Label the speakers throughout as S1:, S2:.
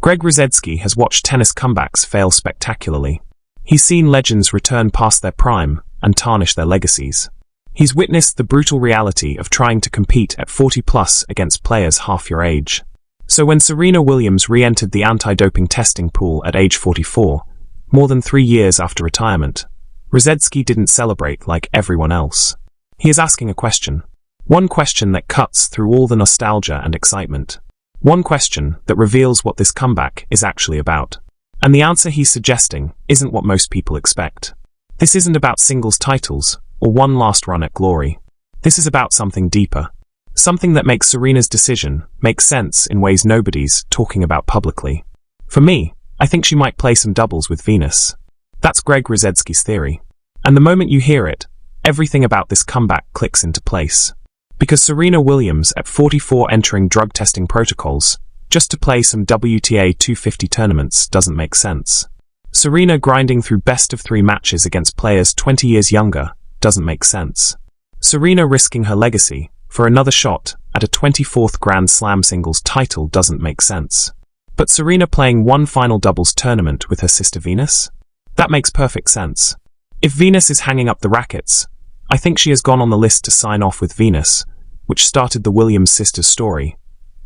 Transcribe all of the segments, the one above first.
S1: Greg Rusedski has watched tennis comebacks fail spectacularly. He's seen legends return past their prime and tarnish their legacies. He's witnessed the brutal reality of trying to compete at 40+ against players half your age. So when Serena Williams re-entered the anti-doping testing pool at age 44, more than 3 years after retirement, Rusedski didn't celebrate like everyone else. He is asking a question. One question that cuts through all the nostalgia and excitement. One question that reveals what this comeback is actually about. And the answer he's suggesting isn't what most people expect. This isn't about singles titles or one last run at glory. This is about something deeper. Something that makes Serena's decision make sense in ways nobody's talking about publicly. For me, I think she might play some doubles with Venus. That's Greg Rusedski's theory. And the moment you hear it, everything about this comeback clicks into place. Because Serena Williams at 44 entering drug testing protocols just to play some WTA 250 tournaments doesn't make sense. Serena grinding through best-of-3 matches against players 20 years younger doesn't make sense. Serena risking her legacy for another shot at a 24th Grand Slam singles title doesn't make sense. But Serena playing one final doubles tournament with her sister Venus? That makes perfect sense. If Venus is hanging up the rackets, I think she has gone on the list to sign off with Venus, which started the Williams sisters' story,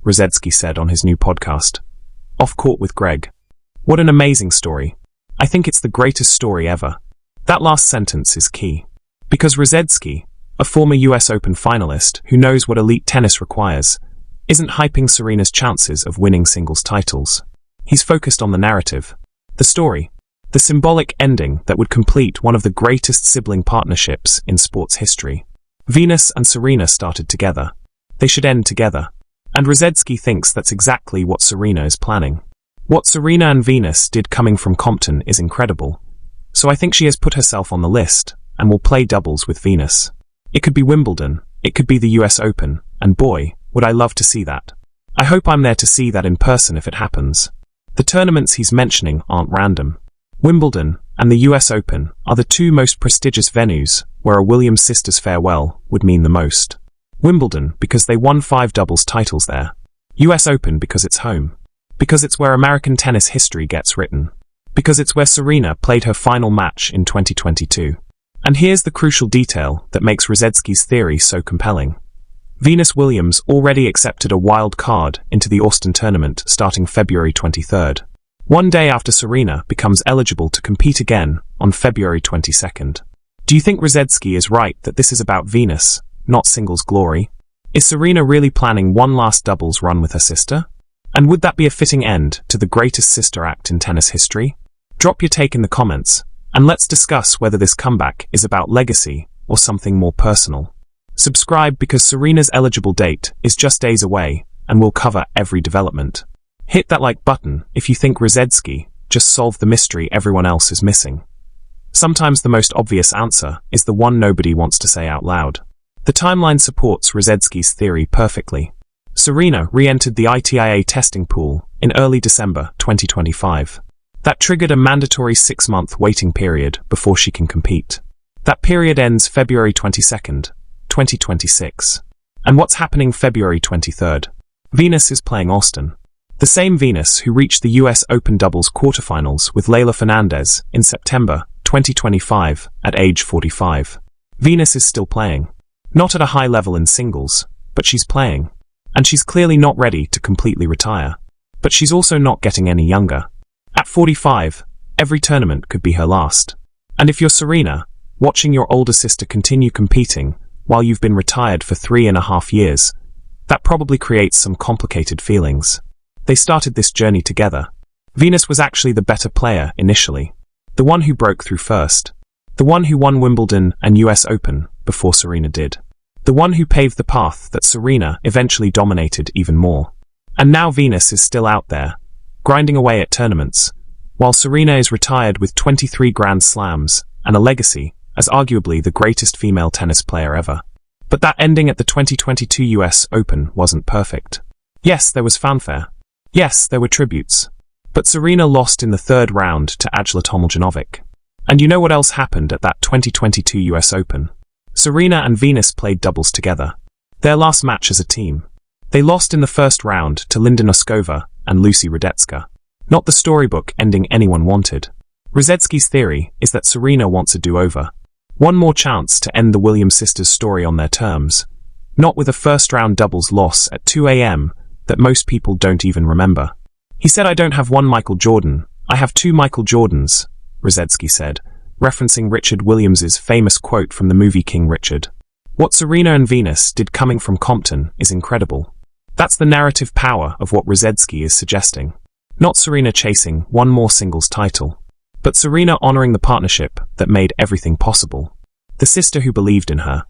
S1: Rusedski said on his new podcast, Off Court with Greg. What an amazing story. I think it's the greatest story ever. That last sentence is key. Because Rusedski, a former US Open finalist who knows what elite tennis requires, isn't hyping Serena's chances of winning singles titles. He's focused on the narrative, the story, the symbolic ending that would complete one of the greatest sibling partnerships in sports history. Venus and Serena started together. They should end together. And Rusedski thinks that's exactly what Serena is planning. What Serena and Venus did coming from Compton is incredible. So I think she has put herself on the list and will play doubles with Venus. It could be Wimbledon, it could be the US Open, and boy, would I love to see that. I hope I'm there to see that in person if it happens. The tournaments he's mentioning aren't random. Wimbledon and the US Open are the two most prestigious venues where a Williams sisters farewell would mean the most. Wimbledon because they won 5 doubles titles there. US Open because it's home. Because it's where American tennis history gets written. Because it's where Serena played her final match in 2022. And here's the crucial detail that makes Rusedski's theory so compelling. Venus Williams already accepted a wild card into the Austin tournament starting February 23rd. One day after Serena becomes eligible to compete again on February 22nd. Do you think Rusedski is right that this is about Venus, not singles glory? Is Serena really planning one last doubles run with her sister? And would that be a fitting end to the greatest sister act in tennis history? Drop your take in the comments, and let's discuss whether this comeback is about legacy or something more personal. Subscribe because Serena's eligible date is just days away, and we'll cover every development. Hit that like button if you think Rusedski just solved the mystery everyone else is missing. Sometimes the most obvious answer is the one nobody wants to say out loud. The timeline supports Rusedski's theory perfectly. Serena re-entered the ITIA testing pool in early December 2025. That triggered a mandatory 6-month waiting period before she can compete. That period ends February 22nd, 2026. And what's happening February 23rd? Venus is playing Austin. The same Venus who reached the US Open doubles quarterfinals with Leylah Fernandez in September 2025 at age 45. Venus is still playing. Not at a high level in singles, but she's playing. And she's clearly not ready to completely retire. But she's also not getting any younger. At 45, every tournament could be her last. And if you're Serena, watching your older sister continue competing while you've been retired for 3.5 years, that probably creates some complicated feelings. They started this journey together. Venus was actually the better player initially. The one who broke through first. The one who won Wimbledon and US Open before Serena did. The one who paved the path that Serena eventually dominated even more. And now Venus is still out there, grinding away at tournaments, while Serena is retired with 23 Grand Slams and a legacy as arguably the greatest female tennis player ever. But that ending at the 2022 US Open wasn't perfect. Yes, there was fanfare. Yes, there were tributes. But Serena lost in the 3rd round to Ajla Tomljanovic. And you know what else happened at that 2022 US Open? Serena and Venus played doubles together. Their last match as a team. They lost in the 1st round to Linda Noskova and Lucy Rudetska. not the storybook ending anyone wanted. Rusedski's theory is that Serena wants a do-over. One more chance to end the Williams sisters' story on their terms, not with a first-round doubles loss at 2 a.m. that most people don't even remember. He said, "I don't have one Michael Jordan, I have two Michael Jordans," Rusedski said, referencing Richard Williams's famous quote from the movie King Richard. What Serena and Venus did coming from Compton is incredible. That's the narrative power of what Rusedski is suggesting. Not Serena chasing one more singles title, but Serena honoring the partnership that made everything possible. The sister who believed in her.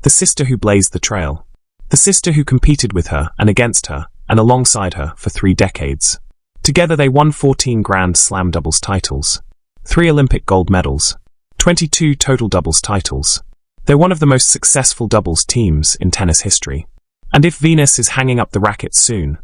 S1: The sister who blazed the trail. The sister who competed with her and against her and alongside her for 3 decades. Together they won 14 Grand Slam doubles titles, 3 Olympic gold medals, 22 total doubles titles. They're one of the most successful doubles teams in tennis history. And if Venus is hanging up the racket soon,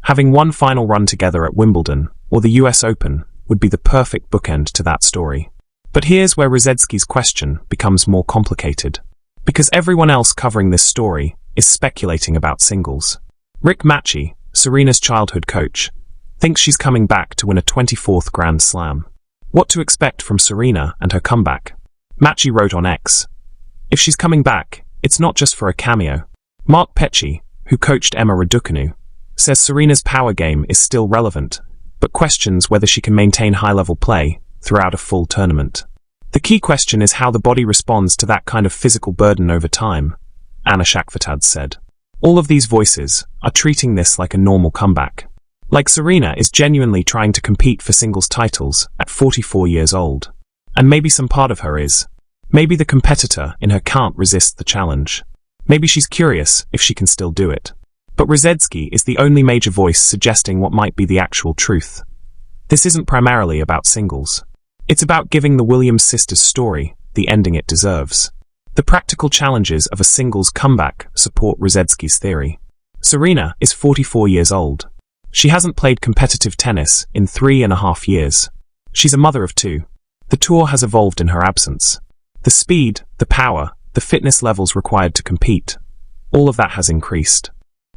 S1: having one final run together at Wimbledon or the US Open would be the perfect bookend to that story. But here's where Rusedski's question becomes more complicated. Because everyone else covering this story is speculating about singles. Rick Matchey, Serena's childhood coach, thinks she's coming back to win a 24th Grand Slam. What to expect from Serena and her comeback? Matchey wrote on X, "If she's coming back, it's not just for a cameo." Mark Petchey, who coached Emma Raducanu, says Serena's power game is still relevant, but questions whether she can maintain high-level play throughout a full tournament. The key question is how the body responds to that kind of physical burden over time, Anna Shakvatad said. All of these voices are treating this like a normal comeback. Like Serena is genuinely trying to compete for singles titles at 44 years old. And maybe some part of her is. Maybe the competitor in her can't resist the challenge. Maybe she's curious if she can still do it. But Rusedski is the only major voice suggesting what might be the actual truth. This isn't primarily about singles. It's about giving the Williams sisters' story the ending it deserves. The practical challenges of a singles comeback support Rusedski's theory. Serena is 44 years old. She hasn't played competitive tennis in 3.5 years. She's a mother of 2. The tour has evolved in her absence. The speed, the power, the fitness levels required to compete, all of that has increased.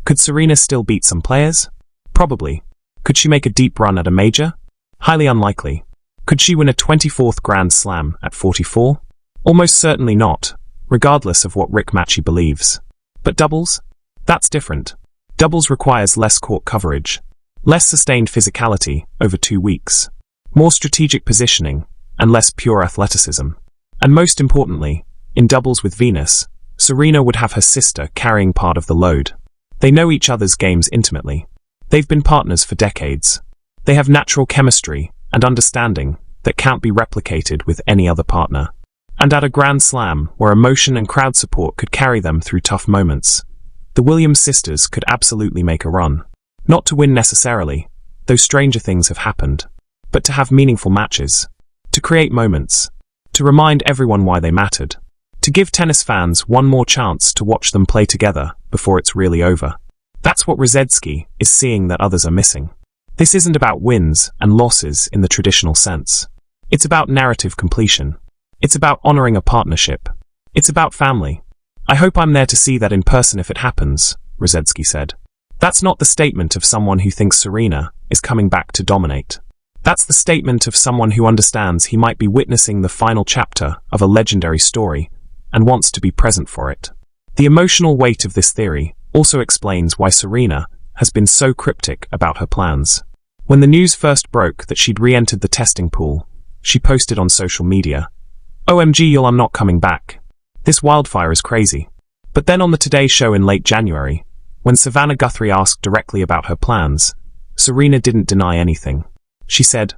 S1: Could Serena still beat some players? Probably. Could she make a deep run at a major? Highly unlikely. Could she win a 24th Grand Slam at 44? Almost certainly not, regardless of what Rick Matchey believes. But doubles? That's different. Doubles requires less court coverage, less sustained physicality over 2 weeks, more strategic positioning, and less pure athleticism. And most importantly, in doubles with Venus, Serena would have her sister carrying part of the load. They know each other's games intimately. They've been partners for decades. They have natural chemistry and understanding that can't be replicated with any other partner. And at a Grand Slam, where emotion and crowd support could carry them through tough moments, the Williams sisters could absolutely make a run. Not to win necessarily, though stranger things have happened, but to have meaningful matches, to create moments, to remind everyone why they mattered, to give tennis fans one more chance to watch them play together before it's really over. That's what Rusedski is seeing that others are missing. This isn't about wins and losses in the traditional sense. It's about narrative completion. It's about honoring a partnership. It's about family. "I hope I'm there to see that in person if it happens," Rusedski said. That's not the statement of someone who thinks Serena is coming back to dominate. That's the statement of someone who understands he might be witnessing the final chapter of a legendary story and wants to be present for it. The emotional weight of this theory also explains why Serena has been so cryptic about her plans. When the news first broke that she'd re-entered the testing pool, she posted on social media, "OMG y'all, I'm not coming back. This wildfire is crazy." But then on the Today Show in late January, when Savannah Guthrie asked directly about her plans, Serena didn't deny anything. She said,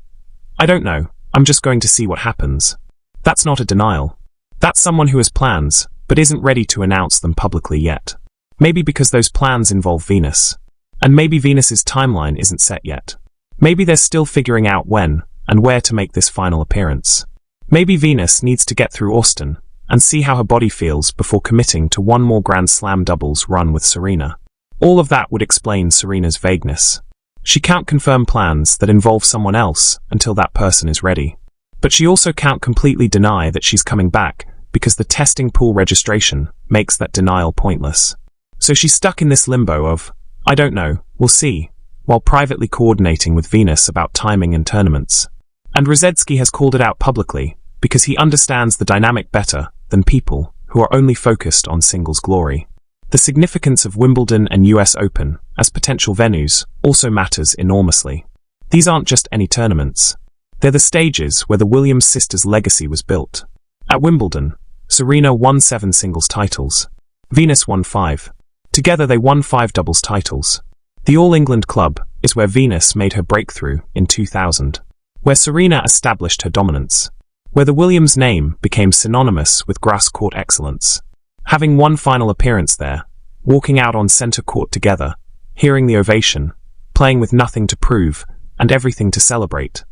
S1: "I don't know, I'm just going to see what happens." That's not a denial. That's someone who has plans, but isn't ready to announce them publicly yet. Maybe because those plans involve Venus. And maybe Venus's timeline isn't set yet. Maybe they're still figuring out when and where to make this final appearance. Maybe Venus needs to get through Austin and see how her body feels before committing to one more Grand Slam doubles run with Serena. All of that would explain Serena's vagueness. She can't confirm plans that involve someone else until that person is ready. But she also can't completely deny that she's coming back because the testing pool registration makes that denial pointless. So she's stuck in this limbo of, "I don't know, we'll see," while privately coordinating with Venus about timing and tournaments. And Rusedski has called it out publicly, because he understands the dynamic better than people who are only focused on singles glory. The significance of Wimbledon and US Open as potential venues also matters enormously. These aren't just any tournaments. They're the stages where the Williams sisters' legacy was built. At Wimbledon, Serena won 7 singles titles. Venus won 5. Together they won 5 doubles titles. The All England Club is where Venus made her breakthrough in 2000, where Serena established her dominance, where the Williams name became synonymous with grass court excellence. Having one final appearance there, walking out on centre court together, hearing the ovation, playing with nothing to prove and everything to celebrate,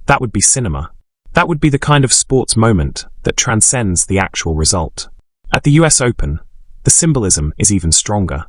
S1: that would be cinema. That would be the kind of sports moment that transcends the actual result. At the US Open, the symbolism is even stronger.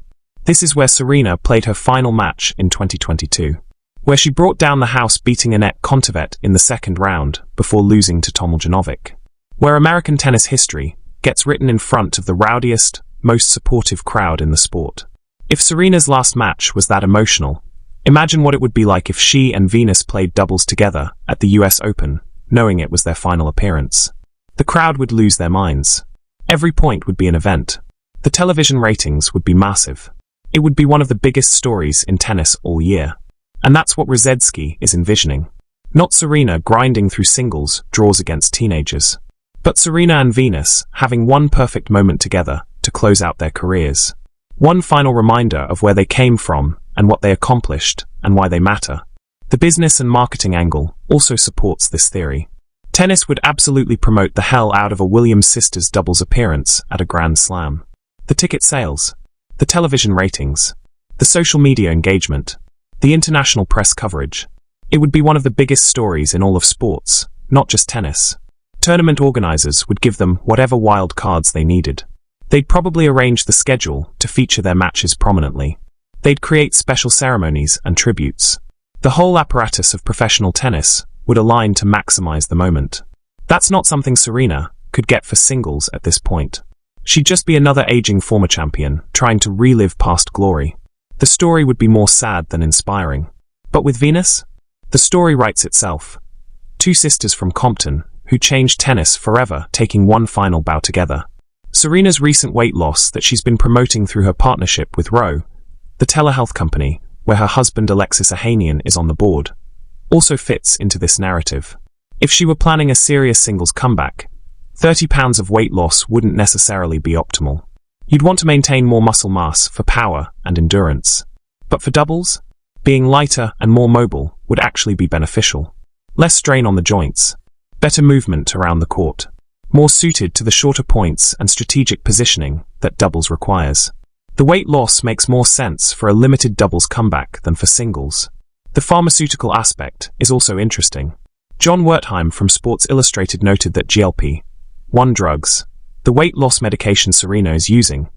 S1: This is where Serena played her final match in 2022, where she brought down the house beating Anett Kontaveit in the second round before losing to Tomiljanovic, where American tennis history gets written in front of the rowdiest, most supportive crowd in the sport. If Serena's last match was that emotional, imagine what it would be like if she and Venus played doubles together at the US Open, knowing it was their final appearance. The crowd would lose their minds. Every point would be an event. The television ratings would be massive. It would be one of the biggest stories in tennis all year. And that's what Rusedski is envisioning. Not Serena grinding through singles draws against teenagers, but Serena and Venus having one perfect moment together to close out their careers. One final reminder of where they came from and what they accomplished and why they matter. The business and marketing angle also supports this theory. Tennis would absolutely promote the hell out of a Williams sisters doubles appearance at a Grand Slam. The ticket sales, the television ratings, the social media engagement, the international press coverage. It would be one of the biggest stories in all of sports, not just tennis. Tournament organizers would give them whatever wild cards they needed. They'd probably arrange the schedule to feature their matches prominently. They'd create special ceremonies and tributes. The whole apparatus of professional tennis would align to maximize the moment. That's not something Serena could get for singles at this point. She'd just be another aging former champion trying to relive past glory. The story would be more sad than inspiring. But with Venus, the story writes itself. 2 sisters from Compton who changed tennis forever, taking one final bout together. Serena's recent weight loss that she's been promoting through her partnership with Ro, the telehealth company where her husband Alexis Ohanian is on the board, also fits into this narrative. If she were planning a serious singles comeback, 30 pounds of weight loss wouldn't necessarily be optimal. You'd want to maintain more muscle mass for power and endurance. But for doubles, being lighter and more mobile would actually be beneficial. Less strain on the joints, better movement around the court, more suited to the shorter points and strategic positioning that doubles requires. The weight loss makes more sense for a limited doubles comeback than for singles. The pharmaceutical aspect is also interesting. John Wertheim from Sports Illustrated noted that GLP-1 drugs, the weight loss medication Serena is using,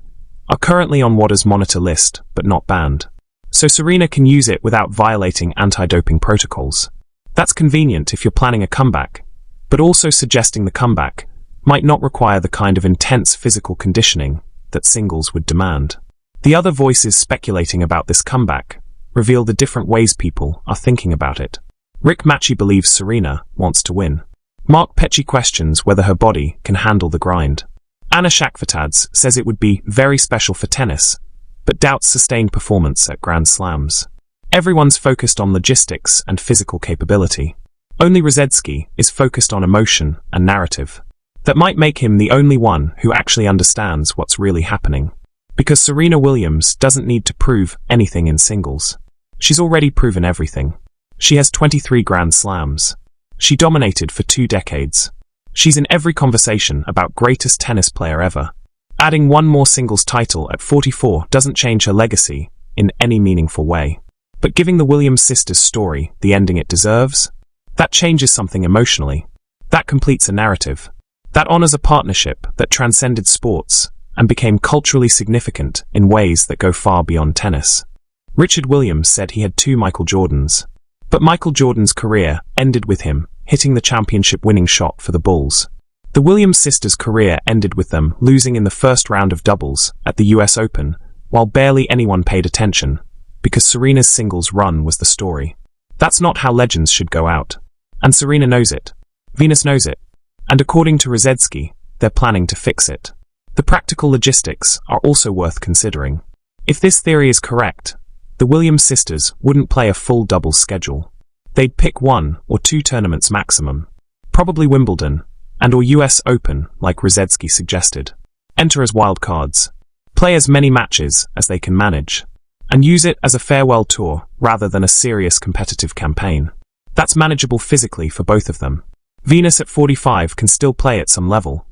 S1: are currently on WADA's monitor list but not banned. So Serena can use it without violating anti-doping protocols. That's convenient if you're planning a comeback, but also suggesting the comeback might not require the kind of intense physical conditioning that singles would demand. The other voices speculating about this comeback reveal the different ways people are thinking about it. Rick Matchy believes Serena wants to win. Mark Petchy questions whether her body can handle the grind. Anna Shakvatadze says it would be very special for tennis, but doubts sustained performance at Grand Slams. Everyone's focused on logistics and physical capability. Only Rusedski is focused on emotion and narrative. That might make him the only one who actually understands what's really happening. Because Serena Williams doesn't need to prove anything in singles. She's already proven everything. She has 23 Grand Slams. She dominated for 2 decades. She's in every conversation about greatest tennis player ever. Adding one more singles title at 44 doesn't change her legacy in any meaningful way. But giving the Williams sisters' story the ending it deserves, that changes something emotionally. That completes a narrative. That honors a partnership that transcended sports and became culturally significant in ways that go far beyond tennis. Richard Williams said he had 2 Michael Jordans. But Michael Jordan's career ended with him hitting the championship winning shot for the Bulls. The Williams sisters' career ended with them losing in the first round of doubles at the US Open, while barely anyone paid attention, because Serena's singles run was the story. That's not how legends should go out. And Serena knows it. Venus knows it. And according to Rusedski, they're planning to fix it. The practical logistics are also worth considering. If this theory is correct, the Williams sisters wouldn't play a full doubles schedule. They'd pick 1 or 2 tournaments maximum. Probably Wimbledon, and/or US Open, like Rusedski suggested. Enter as wild cards. Play as many matches as they can manage. And use it as a farewell tour rather than a serious competitive campaign. That's manageable physically for both of them. Venus at 45 can still play at some level.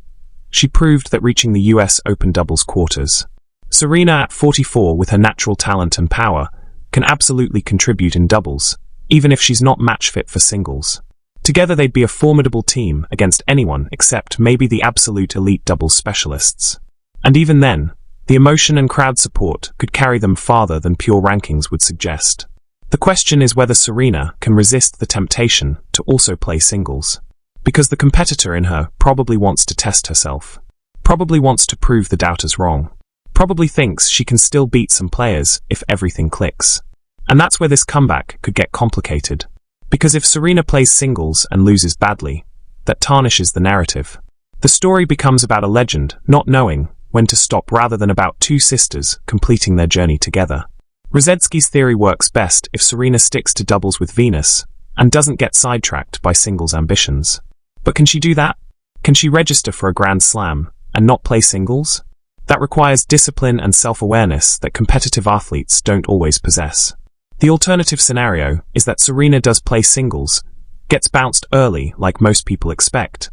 S1: She proved that reaching the US Open doubles quarters. Serena at 44, with her natural talent and power, can absolutely contribute in doubles, even if she's not match fit for singles. Together they'd be a formidable team against anyone except maybe the absolute elite doubles specialists. And even then, the emotion and crowd support could carry them farther than pure rankings would suggest. The question is whether Serena can resist the temptation to also play singles. Because the competitor in her probably wants to test herself. Probably wants to prove the doubters wrong. Probably thinks she can still beat some players if everything clicks. And that's where this comeback could get complicated. Because if Serena plays singles and loses badly, that tarnishes the narrative. The story becomes about a legend not knowing when to stop rather than about 2 sisters completing their journey together. Rusedski's theory works best if Serena sticks to doubles with Venus and doesn't get sidetracked by singles ambitions. But can she do that? Can she register for a Grand Slam and not play singles? That requires discipline and self-awareness that competitive athletes don't always possess. The alternative scenario is that Serena does play singles, gets bounced early like most people expect,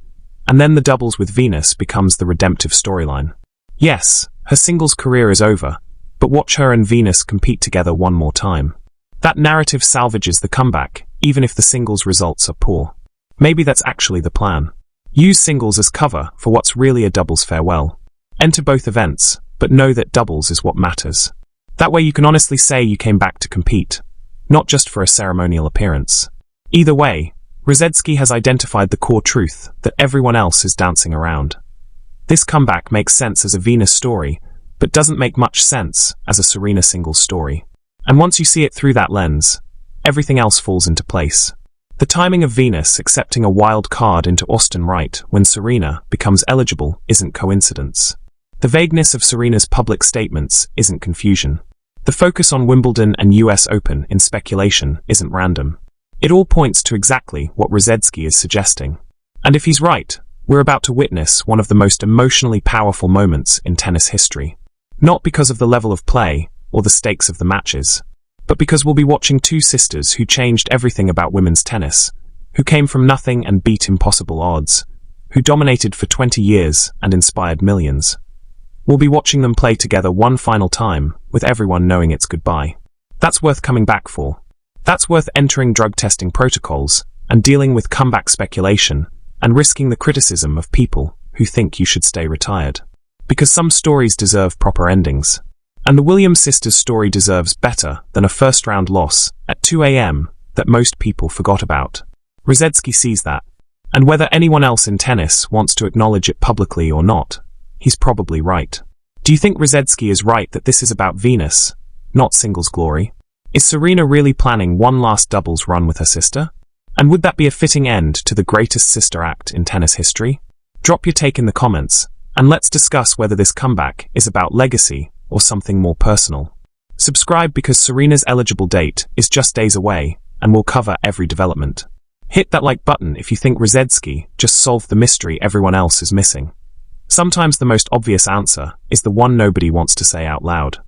S1: and then the doubles with Venus becomes the redemptive storyline. Yes, her singles career is over, but watch her and Venus compete together one more time. That narrative salvages the comeback, even if the singles results are poor. Maybe that's actually the plan. Use singles as cover for what's really a doubles farewell. Enter both events, but know that doubles is what matters. That way you can honestly say you came back to compete, not just for a ceremonial appearance. Either way, Rusedski has identified the core truth that everyone else is dancing around. This comeback makes sense as a Venus story, but doesn't make much sense as a Serena singles story. And once you see it through that lens, everything else falls into place. The timing of Venus accepting a wild card into Austin right when Serena becomes eligible isn't coincidence. The vagueness of Serena's public statements isn't confusion. The focus on Wimbledon and US Open in speculation isn't random. It all points to exactly what Rusedski is suggesting. And if he's right, we're about to witness one of the most emotionally powerful moments in tennis history. Not because of the level of play or the stakes of the matches, but because we'll be watching 2 sisters who changed everything about women's tennis, who came from nothing and beat impossible odds, who dominated for 20 years and inspired millions. We'll be watching them play together one final time, with everyone knowing it's goodbye. That's worth coming back for. That's worth entering drug testing protocols and dealing with comeback speculation and risking the criticism of people who think you should stay retired. Because some stories deserve proper endings. And the Williams sisters' story deserves better than a first-round loss at 2 a.m. that most people forgot about. Rusedski sees that. And whether anyone else in tennis wants to acknowledge it publicly or not, he's probably right. Do you think Rusedski is right that this is about Venus, not singles glory? Is Serena really planning one last doubles run with her sister? And would that be a fitting end to the greatest sister act in tennis history? Drop your take in the comments, and let's discuss whether this comeback is about legacy or something more personal. Subscribe because Serena's eligible date is just days away, and we'll cover every development. Hit that like button if you think Rusedski just solved the mystery everyone else is missing. Sometimes the most obvious answer is the one nobody wants to say out loud.